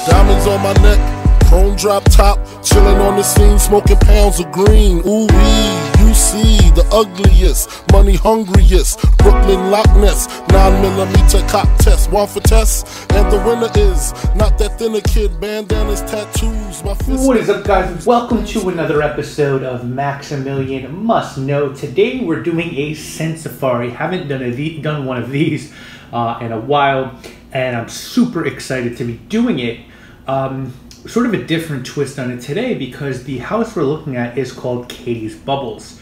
Diamonds on my neck, chrome drop top, chilling on the scene, smoking pounds of green. Ooh wee, you see the ugliest, money hungriest, Brooklyn Loch Ness, 9mm cock test, one for test, and the winner is not that thinner kid, bandanas, tattoos, my fist. What is up, guys? Welcome to another episode of Maximilian Must Know. Today we're doing a scent safari. Haven't done one of these in a while, and I'm super excited to be doing it. Sort of a different twist on it today because the house we're looking at is called Catie's Bubbles.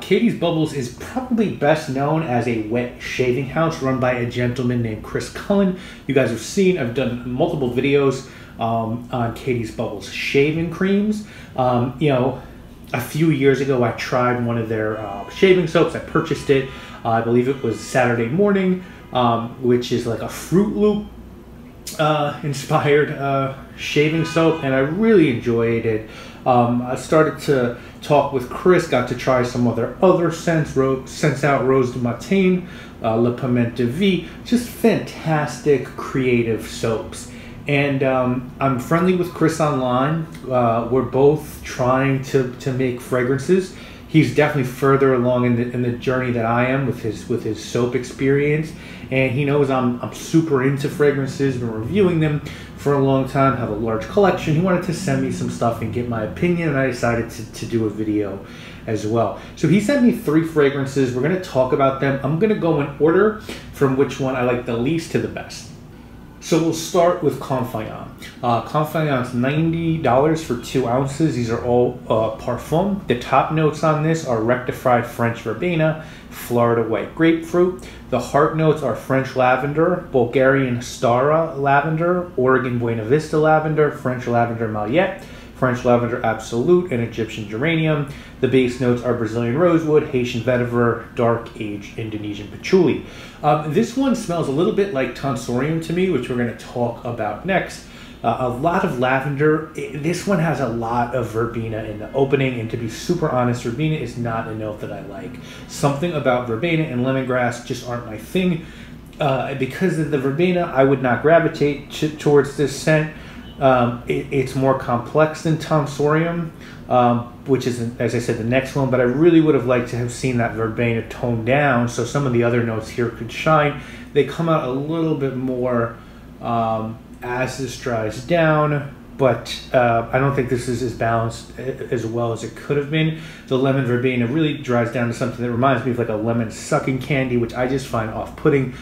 Catie's Bubbles is probably best known as a wet shaving house run by a gentleman named Chris Cullen. You guys have seen, I've done multiple videos on Catie's Bubbles shaving creams. You know, a few years ago I tried one of their shaving soaps. I purchased it. I believe it was Saturday Morning, which is like a Fruit Loop inspired shaving soap, and I really enjoyed it. I started to talk with Chris, got to try some other scents, Scents Out Rose du Matin, Le Piment de Vie, just fantastic creative soaps. And I'm friendly with Chris online. We're both trying to make fragrances. He's definitely further along in the journey that I am with his soap experience, and he knows I'm super into fragrances. Been reviewing them for a long time. Have a large collection. He wanted to send me some stuff and get my opinion, and I decided to do a video as well. So he sent me 3 fragrances. We're going to talk about them. I'm going to go in order from which one I like the least to the best. So we'll start with Confiant. Confiant's $90 for 2 ounces. These are all parfum. The top notes on this are rectified French verbena, Florida white grapefruit. The heart notes are French lavender, Bulgarian Stara lavender, Oregon Buena Vista lavender, French lavender Maillette, French lavender absolute, and Egyptian geranium. The base notes are Brazilian rosewood, Haitian vetiver, dark aged Indonesian patchouli. This one smells a little bit like tonsorium to me, which we're going to talk about next. A lot of lavender. This one has a lot of verbena in the opening, and to be super honest, verbena is not a note that I like. Something about verbena and lemongrass just aren't my thing. Because of the verbena, I would not gravitate towards this scent. It's more complex than tonsorium, which is, as I said, the next one, but I really would have liked to have seen that verbena toned down so some of the other notes here could shine. They come out a little bit more as this dries down, but I don't think this is as balanced as well as it could have been. The lemon verbena really dries down to something that reminds me of like a lemon sucking candy, which I just find off-putting.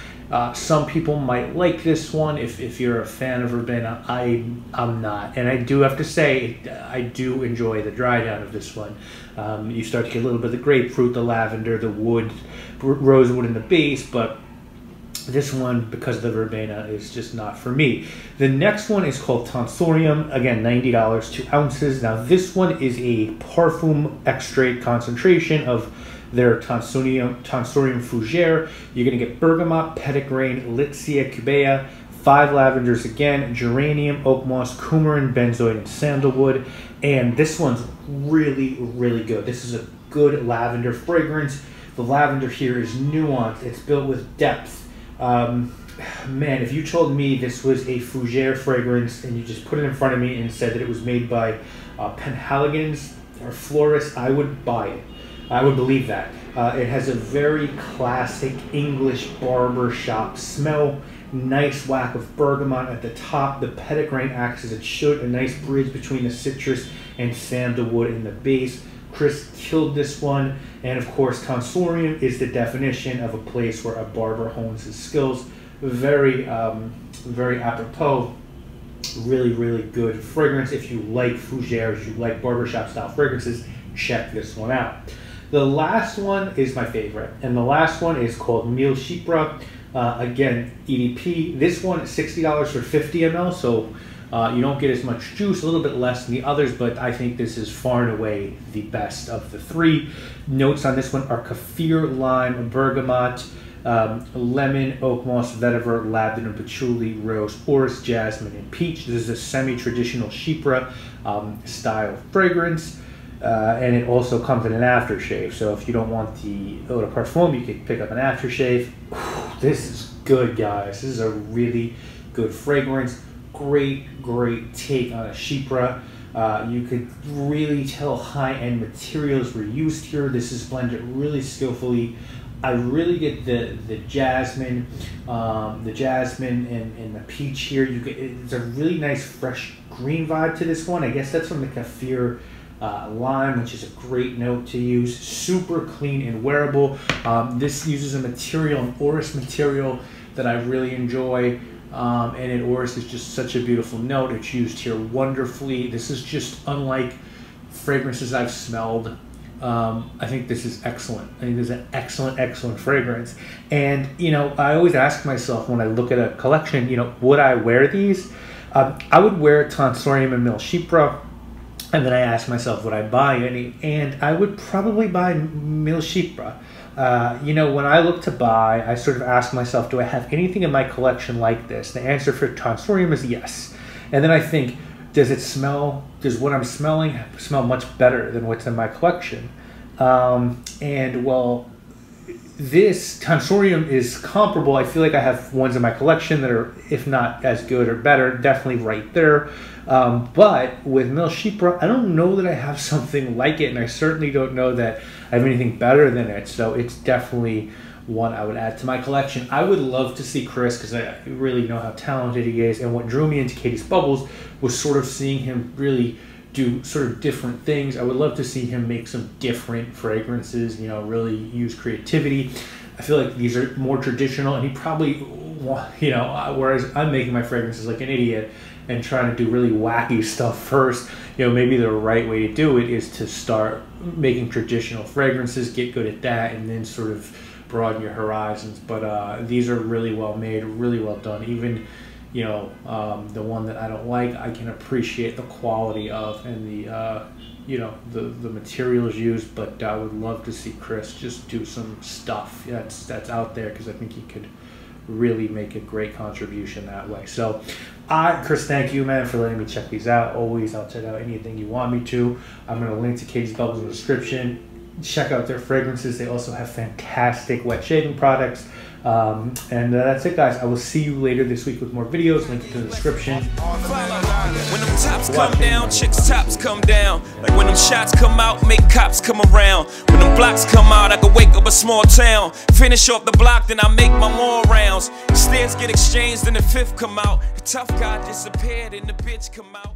Some people might like this one if you're a fan of verbena. I'm not, and I do have to say I do enjoy the dry down of this one. You start to get a little bit of the grapefruit, the lavender, the wood, rosewood in the base, but this one, because of the verbena, is just not for me. The next one is called Tonsorium. Again, $90, 2 ounces. Now this one is a parfum extrait concentration of their Tonsorium Fougere. You're going to get bergamot, petitgrain, Litsea cubea, 5 lavenders again, geranium, oak moss, coumarin, benzoid, and sandalwood. And this one's really, really good. This is a good lavender fragrance. The lavender here is nuanced. It's built with depth. Man, if you told me this was a Fougere fragrance and you just put it in front of me and said that it was made by Penhaligon's or florist, I would buy it. I would believe that. It has a very classic English barber shop smell. Nice whack of bergamot at the top. The petitgrain acts as it should. A nice bridge between the citrus and sandalwood in the base. Chris killed this one. And of course, tonsorium is the definition of a place where a barber hones his skills. Very, very apropos. Really, really good fragrance. If you like Fougeres, you like barbershop style fragrances, check this one out. The last one is my favorite, and the last one is called Mille Chypre. Again, EDP. This one is $60 for 50 ml, so you don't get as much juice, a little bit less than the others, but I think this is far and away the best of the 3. Notes on this one are kaffir, lime, bergamot, lemon, oak moss, vetiver, lavender, patchouli, rose, orris, jasmine, and peach. This is a semi-traditional Chypre style fragrance. And it also comes in an aftershave. So if you don't want the eau de parfum, you can pick up an aftershave. This is good, guys. This is a really good fragrance. great take on a Chypre. You could really tell high-end materials were used here. This is blended really skillfully. I really get the jasmine and the peach here. It's a really nice fresh green vibe to this one. I guess that's from the Kaffir lime, which is a great note to use. Super clean and wearable. This uses a material, an orris material, that I really enjoy. And an orris is just such a beautiful note. It's used here wonderfully. This is just unlike fragrances I've smelled. I think this is excellent. I think this is an excellent fragrance. And, you know, I always ask myself when I look at a collection, you know, would I wear these? I would wear Tonsorium and Mille Chypre. And then I ask myself, would I buy any? And I would probably buy Mille Chypre. You know, when I look to buy, I sort of ask myself, do I have anything in my collection like this? The answer for Tonsorium is yes. And then I think, does what I'm smelling smell much better than what's in my collection? And well, this Tonsorium is comparable. I feel like I have ones in my collection that are, if not as good or better, definitely right there. But with Mille Chypre, I don't know that I have something like it, and I certainly don't know that I have anything better than it. So it's definitely one I would add to my collection. I would love to see Chris, because I really know how talented he is, and what drew me into Catie's Bubbles was sort of seeing him really do sort of different things. I would love to see him make some different fragrances, you know, really use creativity. I feel like these are more traditional, and he probably, you know, whereas I'm making my fragrances like an idiot and trying to do really wacky stuff first, you know, maybe the right way to do it is to start making traditional fragrances, get good at that, and then sort of broaden your horizons. But these are really well made, really well done. Even, you know, the one that I don't like, I can appreciate the quality of and the you know, the materials used. But I would love to see Chris just do some stuff that's out there, because I think he could really make a great contribution that way. So Chris, thank you, man, for letting me check these out. Always, I'll check out anything you want me to. I'm going to link to Catie's Bubbles in the description. Check out their fragrances. They also have fantastic wet shaving products. And that's it, guys. I will see you later this week with more videos. Link in the description. When them tops come down, chicks' tops come down. Like when them shots come out, make cops come around. When them blocks come out, I can wake up a small town. Finish off the block, then I make my more rounds. Stairs get exchanged, then the fifth come out. The tough guy disappeared, and the bitch come out.